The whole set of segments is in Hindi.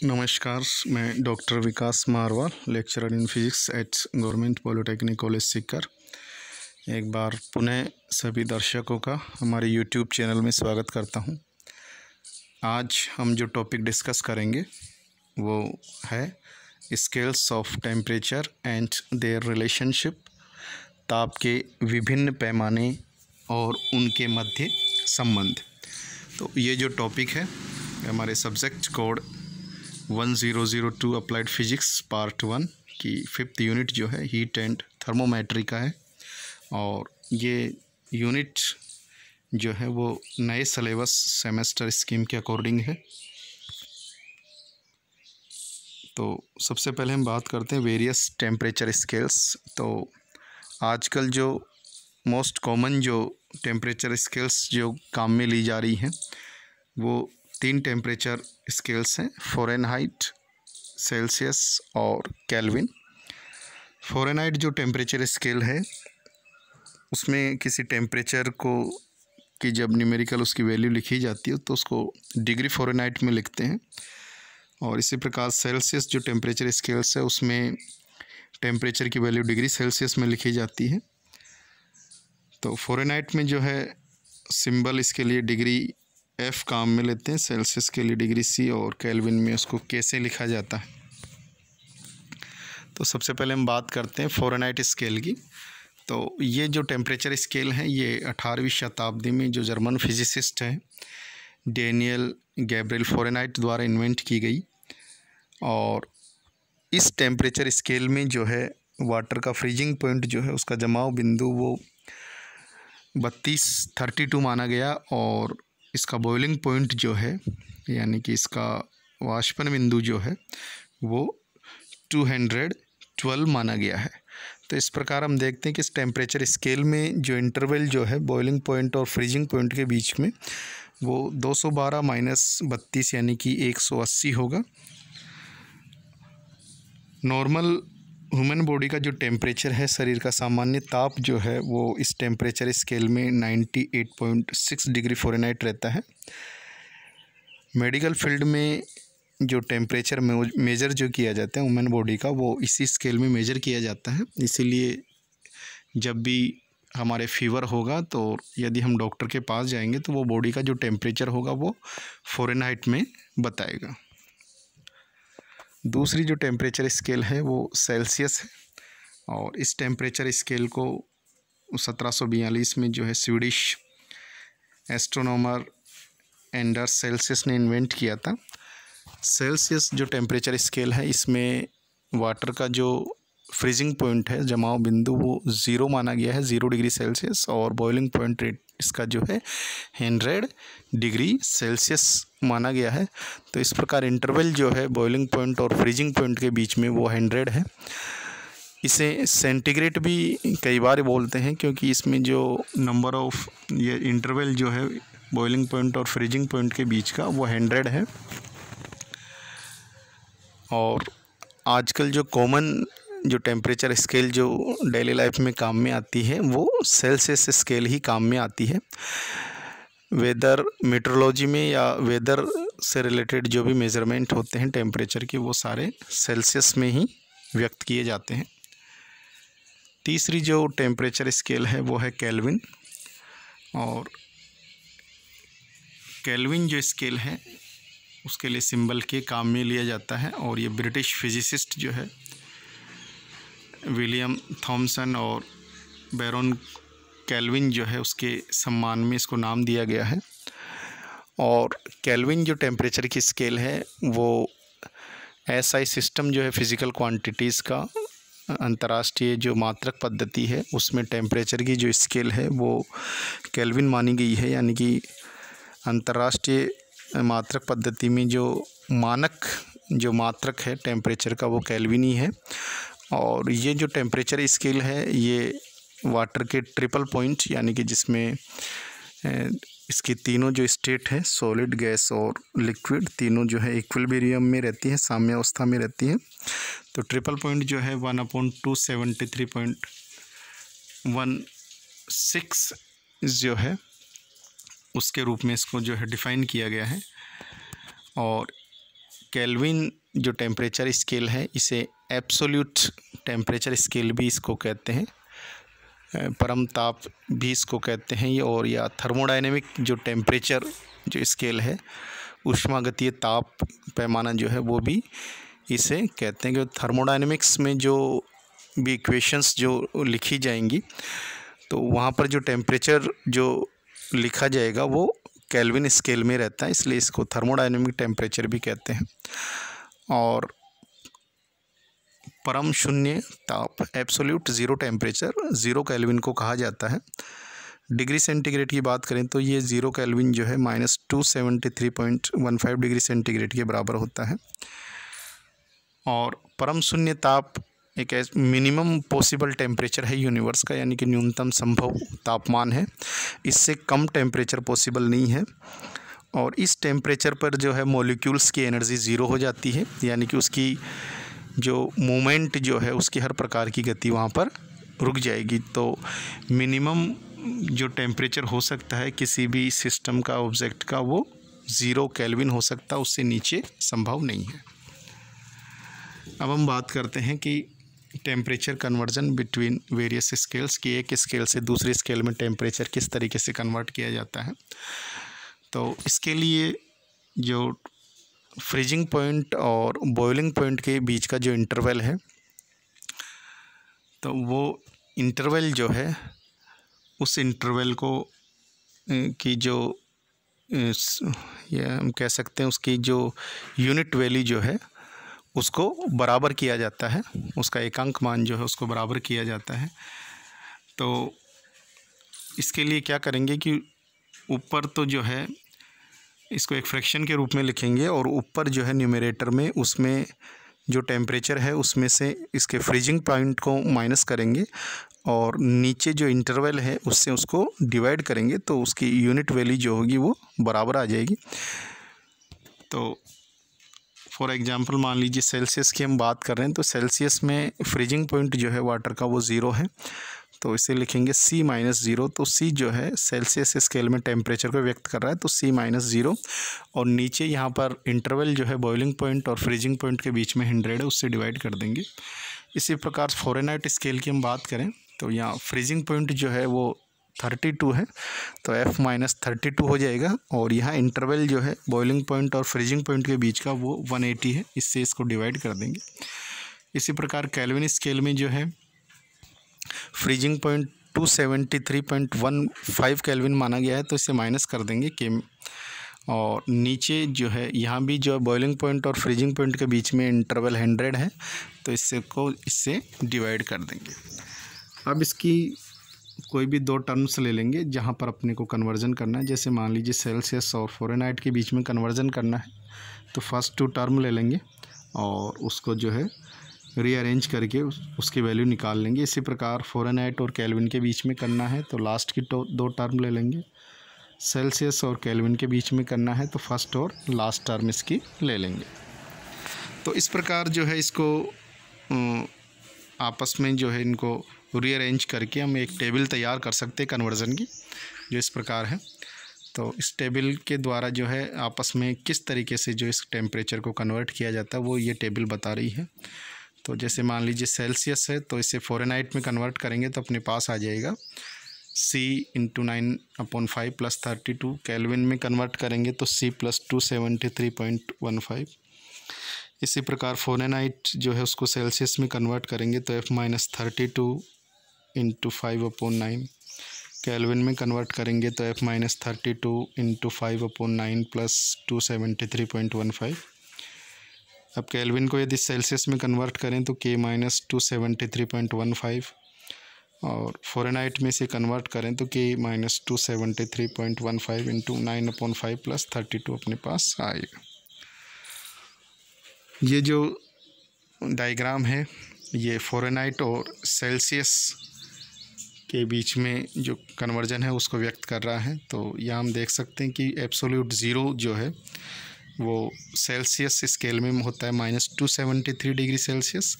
नमस्कार, मैं doctor Vikas Marwal, lecturer in physics eight government polytechnic college Sikar. एक बार पुनः सभी दर्शकों का हमारे यूट्यूब चैनल में स्वागत करता हूं। आज हम जो टॉपिक डिस्कस करेंगे वो है scales of temperature and their relationship, ताप के विभिन्न पैमाने और उनके मध्य संबंध। तो ये जो टॉपिक है हमारे subject code 1002 applied physics part 1 की 5th यूनिट जो है हीट एंड थर्मोमेट्री का है। और ये यूनिट जो है वो नए सिलेबस सेमेस्टर स्कीम के अकॉर्डिंग है। तो सबसे पहले हम बात करते हैं वेरियस टेम्परेचर स्केल्स। तो आजकल जो मोस्ट कॉमन जो टेम्परेचर स्केल्स जो काम में ली जा रही हैं वो 3 टेम्परेचर स्केल्स हैं, फ़ारेनहाइट, सेल्सियस और केल्विन। फ़ारेनहाइट जो टेम्परेचर स्केल है उसमें किसी टेम्परेचर को कि जब न्यूमेरिकल उसकी वैल्यू लिखी जाती है तो उसको डिग्री फ़ारेनहाइट में लिखते हैं। और इसी प्रकार सेल्सियस जो टेम्परेचर स्केल्स है उसमें टेम्परेचर की वैल्यू डिग्री सेल्सियस में लिखी जाती है। तो फ़ारेनहाइट में जो है सिंबल इसके लिए डिग्री F काम में लेते हैं, सेल्सियस के लिए डिग्री C और केल्विन में उसको कैसे लिखा जाता है। तो सबसे पहले हम बात करते हैं फ़ारेनहाइट स्केल की। तो ये जो टेम्परेचर स्केल है ये 18वीं शताब्दी में जो जर्मन फिजिसिस्ट है डेनियल गैब्रिएल फ़ारेनहाइट द्वारा इन्वेंट की गई। और इस टेम्परेचर स्केल में जो है वाटर का फ्रीजिंग पॉइंट जो है उसका जमाव बिंदु वो 32 माना गया और इसका बॉइलिंग पॉइंट जो है यानी कि इसका वाष्पन बिंदु जो है वो 212 माना गया है। तो इस प्रकार हम देखते हैं कि इस टेम्परेचर स्केल में जो इंटरवल जो है बॉइलिंग पॉइंट और फ्रीजिंग पॉइंट के बीच में वो 212 - 32 यानी कि 180 होगा। नॉर्मल ह्यूमन बॉडी का जो टेम्परेचर है, शरीर का सामान्य ताप जो है वो इस टेम्परेचर स्केल में 98.6 डिग्री फ़ारेनहाइट रहता है। मेडिकल फील्ड में जो टेम्परेचर मेजर जो किया जाता है ह्यूमन बॉडी का वो इसी स्केल में मेजर किया जाता है। इसीलिए जब भी हमारे फीवर होगा तो यदि हम डॉक्टर के पास जाएंगे तो वो बॉडी का जो टेम्परेचर होगा वो फ़ारेनहाइट में बताएगा। दूसरी जो टेम्परेचर स्केल है वो सेल्सियस है और इस टेम्परेचर स्केल को 1742 में जो है स्वीडिश एस्ट्रोनॉमर एंडर्स सेल्सियस ने इन्वेंट किया था। सेल्सियस जो टेम्परेचर स्केल है इसमें वाटर का जो फ्रीजिंग पॉइंट है, जमाव बिंदु, वो 0 माना गया है, 0 डिग्री सेल्सियस। और बॉइलिंग पॉइंट रेट इसका जो है 100 डिग्री सेल्सियस माना गया है। तो इस प्रकार इंटरवल जो है बॉइलिंग पॉइंट और फ्रीजिंग पॉइंट के बीच में वो 100 है। इसे सेंटीग्रेड भी कई बार बोलते हैं क्योंकि इसमें जो नंबर ऑफ ये इंटरवल जो है बॉइलिंग पॉइंट और फ्रीजिंग पॉइंट के बीच का वो 100 है। और आजकल जो कॉमन जो टेम्परेचर स्केल जो डेली लाइफ में काम में आती है वो सेल्सियस स्केल ही काम में आती है। वेदर मीटरोलॉजी में या वेदर से रिलेटेड जो भी मेज़रमेंट होते हैं टेम्परेचर के वो सारे सेल्सियस में ही व्यक्त किए जाते हैं। तीसरी जो टेम्परेचर स्केल है वो है केल्विन। और केल्विन जो स्केल है उसके लिए सिंबल के काम में लिया जाता है। और ये ब्रिटिश फिजिसिस्ट जो है विलियम थॉमसन और बैरन केल्विन जो है उसके सम्मान में इसको नाम दिया गया है। और केल्विन जो टेम्परेचर की स्केल है वो SI सिस्टम जो है फिज़िकल क्वांटिटीज़ का अंतर्राष्ट्रीय जो मात्रक पद्धति है उसमें टेम्परेचर की जो स्केल है वो केल्विन मानी गई है। यानी कि अंतर्राष्ट्रीय मात्रक पद्धति में जो मानक जो मात्रक है टेम्परेचर का वो केल्विन ही है। और ये जो टेम्परेचर स्केल है ये वाटर के ट्रिपल पॉइंट यानी कि जिसमें इसकी तीनों जो स्टेट है सॉलिड, गैस और लिक्विड, तीनों जो है इक्विलिब्रियम में रहती हैं, साम्य अवस्था में रहती हैं। तो ट्रिपल पॉइंट जो है 1/273.16 जो है उसके रूप में इसको जो है डिफ़ाइन किया गया है। और केल्विन जो टेम्परेचर स्केल है इसे एब्सोल्यूट टेम्परेचर स्केल भी इसको कहते हैं, परम ताप भी इसको कहते हैं, और या थर्मोडायनेमिक जो टेम्परेचर जो स्केल है, ऊष्मागतीय ताप पैमाना जो है वो भी इसे कहते हैं। कि थर्मोडायनेमिक्स में जो भी इक्वेशंस जो लिखी जाएंगी तो वहाँ पर जो टेम्परेचर जो लिखा जाएगा वो केल्विन स्केल में रहता है, इसलिए इसको थर्मोडायनेमिक टेम्परेचर भी कहते हैं। और परम शून्य ताप एब्सोल्यूट ज़ीरो टेम्परेचर 0 केल्विन को कहा जाता है। डिग्री सेंटीग्रेड की बात करें तो ये 0 केल्विन जो है -273.15 डिग्री सेंटीग्रेड के बराबर होता है। और परम शून्य ताप एक मिनिमम पॉसिबल टेम्परेचर है यूनिवर्स का, यानी कि न्यूनतम संभव तापमान है, इससे कम टेम्परेचर पॉसिबल नहीं है। और इस टेम्परेचर पर जो है मॉलिक्यूल्स की एनर्जी ज़ीरो हो जाती है, यानी कि उसकी जो मूवमेंट जो है उसकी हर प्रकार की गति वहाँ पर रुक जाएगी। तो मिनिमम जो टेम्परेचर हो सकता है किसी भी सिस्टम का, ऑब्जेक्ट का, वो 0 केल्विन हो सकता है, उससे नीचे संभव नहीं है। अब हम बात करते हैं कि temperature conversion between various scales, की एक स्केल से दूसरी स्केल में टेम्परेचर किस तरीके से कन्वर्ट किया जाता है। तो इसके लिए जो फ्रीजिंग पॉइंट और बॉइलिंग पॉइंट के बीच का जो इंटरवल है, तो वो इंटरवल जो है उस इंटरवल को की जो या हम कह सकते हैं उसकी जो यूनिट वैल्यू जो है उसको बराबर किया जाता है, उसका एकांक मान जो है उसको बराबर किया जाता है। तो इसके लिए क्या करेंगे कि ऊपर तो जो है इसको एक फ्रैक्शन के रूप में लिखेंगे, और ऊपर जो है न्यूमरेटर में उसमें जो टेम्परेचर है उसमें से इसके फ्रीजिंग पॉइंट को माइनस करेंगे, और नीचे जो इंटरवल है उससे उसको डिवाइड करेंगे, तो उसकी यूनिट वैल्यू जो होगी वो बराबर आ जाएगी। तो फॉर एग्जांपल मान लीजिए सेल्सियस की हम बात कर रहे हैं, तो सेल्सियस में फ्रीजिंग पॉइंट जो है वाटर का वो 0 है, तो इसे लिखेंगे C-0। तो C जो है सेल्सियस स्केल में टेम्परेचर को व्यक्त कर रहा है, तो C-0। और नीचे यहाँ पर इंटरवल जो है बॉइलिंग पॉइंट और फ्रीजिंग पॉइंट के बीच में 100 है, उससे डिवाइड कर देंगे। इसी प्रकार फ़ारेनहाइट स्केल की हम बात करें तो यहाँ फ्रीजिंग पॉइंट जो है वो 32 है, तो F-32 हो जाएगा, और यहाँ इंटरवल जो है बॉइलिंग पॉइंट और फ्रीजिंग पॉइंट के बीच का वो 180 है, इससे इसको डिवाइड कर देंगे। इसी प्रकार केल्विन स्केल में जो है फ्रीजिंग पॉइंट 273.15 केल्विन माना गया है, तो इसे माइनस कर देंगे के। और नीचे जो है यहाँ भी जो बॉइलिंग पॉइंट और फ्रीजिंग पॉइंट के बीच में इंटरवल 100 है, तो इससे डिवाइड कर देंगे। अब इसकी कोई भी 2 टर्म्स ले लेंगे जहाँ पर अपने को कन्वर्जन करना है। जैसे मान लीजिए सेल्सियस और फ़ारेनहाइट के बीच में कन्वर्जन करना है, तो फर्स्ट 2 टर्म ले लेंगे और उसको जो है रीअरेंज करके उसकी वैल्यू निकाल लेंगे। इसी प्रकार फ़ारेनहाइट और केल्विन के बीच में करना है तो लास्ट की 2 टर्म ले लेंगे। सेल्सियस और केल्विन के बीच में करना है तो फर्स्ट और लास्ट टर्म इसकी ले लेंगे। तो इस प्रकार जो है इसको आपस में जो है इनको रीअरेंज करके हम एक टेबल तैयार कर सकते हैं कन्वर्जन की, जो इस प्रकार है। तो इस टेबल के द्वारा जो है आपस में किस तरीके से जो इस टेम्परेचर को कन्वर्ट किया जाता है वो ये टेबल बता रही है। तो जैसे मान लीजिए सेल्सियस है तो इसे फ़ारेनहाइट में कन्वर्ट करेंगे तो अपने पास आ जाएगा C × 9/5 + 32। केल्विन में कन्वर्ट करेंगे तो C + 273.15। इसी प्रकार फ़ारेनहाइट जो है उसको सेल्सियस में कन्वर्ट करेंगे तो F-32 × 5/9। केल्विन में कन्वर्ट करेंगे तो F-32 × 5/9 + 273.15। अब केल्विन को यदि सेल्सियस में कन्वर्ट करें तो K - 273.15, और फ़ारेनहाइट में से कन्वर्ट करें तो K - 273.15 × 9/5 + 32 अपने पास आएगा। ये जो डायग्राम है ये फ़ारेनहाइट और सेल्सियस के बीच में जो कन्वर्जन है उसको व्यक्त कर रहा है। तो यहाँ हम देख सकते हैं कि एब्सोल्यूट ज़ीरो जो है वो सेल्सियस स्केल में होता है -273 डिग्री सेल्सियस,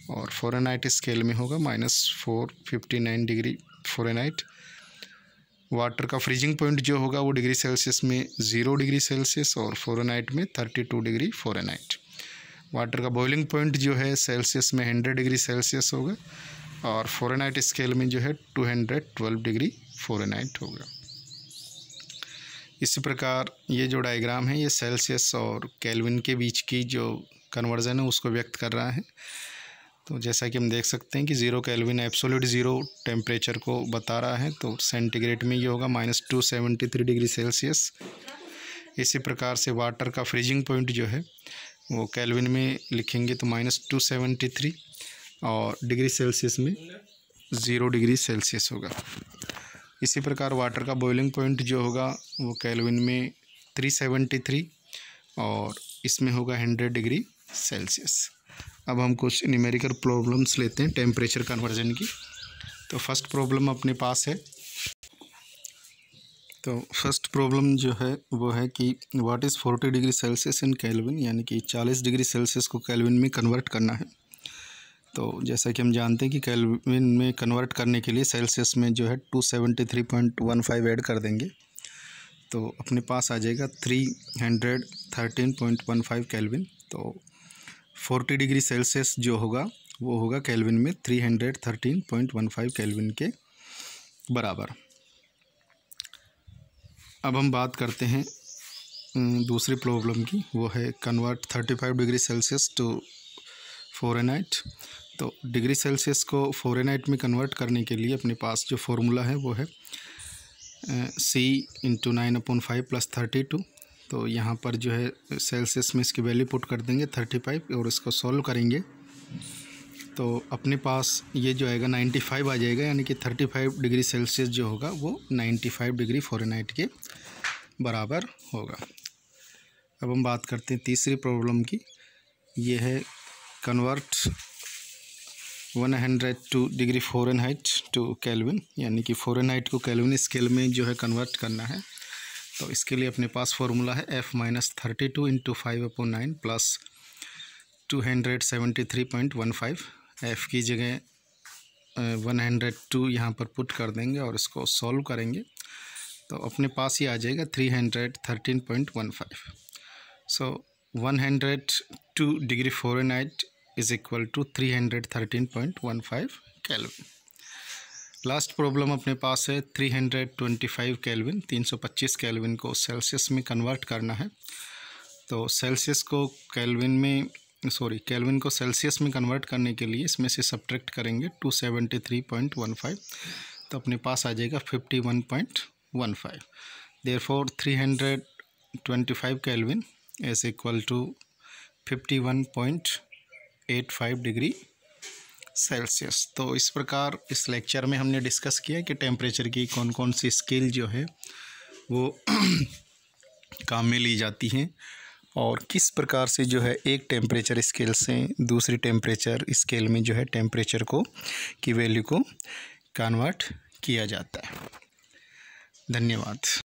और फ़ारेनहाइट स्केल में होगा -459 डिग्री फ़ारेनहाइट। वाटर का फ्रीजिंग पॉइंट जो होगा वो डिग्री सेल्सियस में 0 डिग्री सेल्सियस और फ़ारेनहाइट में 32 डिग्री फ़ारेनहाइट। वाटर का बॉइलिंग पॉइंट जो है सेल्सियस में 100 डिग्री सेल्सियस होगा और फ़ारेनहाइट स्केल में जो है 212 डिग्री फ़ारेनहाइट होगा। इसी प्रकार ये जो डायग्राम है ये सेल्सियस और केल्विन के बीच की जो कन्वर्जन है उसको व्यक्त कर रहा है। तो जैसा कि हम देख सकते हैं कि 0 केल्विन एब्सोल्यूट ज़ीरो टेम्परेचर को बता रहा है, तो सेंटीग्रेड में ये होगा -273 डिग्री सेल्सियस। इसी प्रकार से वाटर का फ्रीजिंग पॉइंट जो है वो केल्विन में लिखेंगे तो -273 और डिग्री सेल्सियस में 0 डिग्री सेल्सियस होगा। इसी प्रकार वाटर का बॉइलिंग पॉइंट जो होगा वो केल्विन में 373 और इसमें होगा 100 डिग्री सेल्सियस। अब हम कुछ न्यूमेरिकल प्रॉब्लम्स लेते हैं टेम्परेचर कन्वर्जन की। तो फर्स्ट प्रॉब्लम अपने पास है। तो फर्स्ट प्रॉब्लम जो है वो है कि what is 40 degree Celsius in kelvin, यानी कि 40 डिग्री सेल्सियस को केल्विन में कन्वर्ट करना है। तो जैसा कि हम जानते हैं कि केल्विन में कन्वर्ट करने के लिए सेल्सियस में जो है 273.15 ऐड कर देंगे तो अपने पास आ जाएगा 313.15 केल्विन। तो 40 डिग्री सेल्सियस जो होगा वो होगा केल्विन में 313.15 केल्विन के बराबर। अब हम बात करते हैं दूसरी प्रॉब्लम की, वो है convert 35 degree Celsius to Fahrenheit. तो डिग्री सेल्सियस को फ़ारेनहाइट में कन्वर्ट करने के लिए अपने पास जो फॉर्मूला है वो है C × 9/5 + 32। तो यहाँ पर जो है सेल्सियस में इसकी वैल्यू पुट कर देंगे 35 और इसको सॉल्व करेंगे तो अपने पास ये जो आएगा 95 आ जाएगा, यानी कि 35 डिग्री सेल्सियस जो होगा वो 95 डिग्री फ़ारेनहाइट के बराबर होगा। अब हम बात करते हैं तीसरी प्रॉब्लम की। ये है convert 102 degree Fahrenheit to Kelvin, यानी कि फ़ारेनहाइट को केल्विन स्केल में जो है कन्वर्ट करना है। तो इसके लिए अपने पास फॉर्मूला है F - 32 × 5/9 + 273.15। F की जगह 102 यहाँ पर पुट कर देंगे और इसको सॉल्व करेंगे तो अपने पास ये आ जाएगा 313.15। So 102 degree Fahrenheit is equal to 313.15 Kelvin. Last problem अपने पास है 325 केल्विन, 325 केल्विन को सेल्सियस में कन्वर्ट करना है। तो सेल्सियस को केल्विन को सेल्सियस में कन्वर्ट करने के लिए इसमें से सब्ट्रैक्ट करेंगे 273.15 तो अपने पास आ जाएगा 51.15। Therefore 325 Kelvin is equal to 51.85 degree Celsius. तो इस प्रकार इस लेक्चर में हमने डिस्कस किया कि टेम्परेचर की कौन कौन सी स्केल जो है वो काम में ली जाती हैं और किस प्रकार से जो है एक टेम्परेचर स्केल से दूसरी टेम्परेचर स्केल में जो है टेम्परेचर को की वैल्यू को कन्वर्ट किया जाता है। धन्यवाद।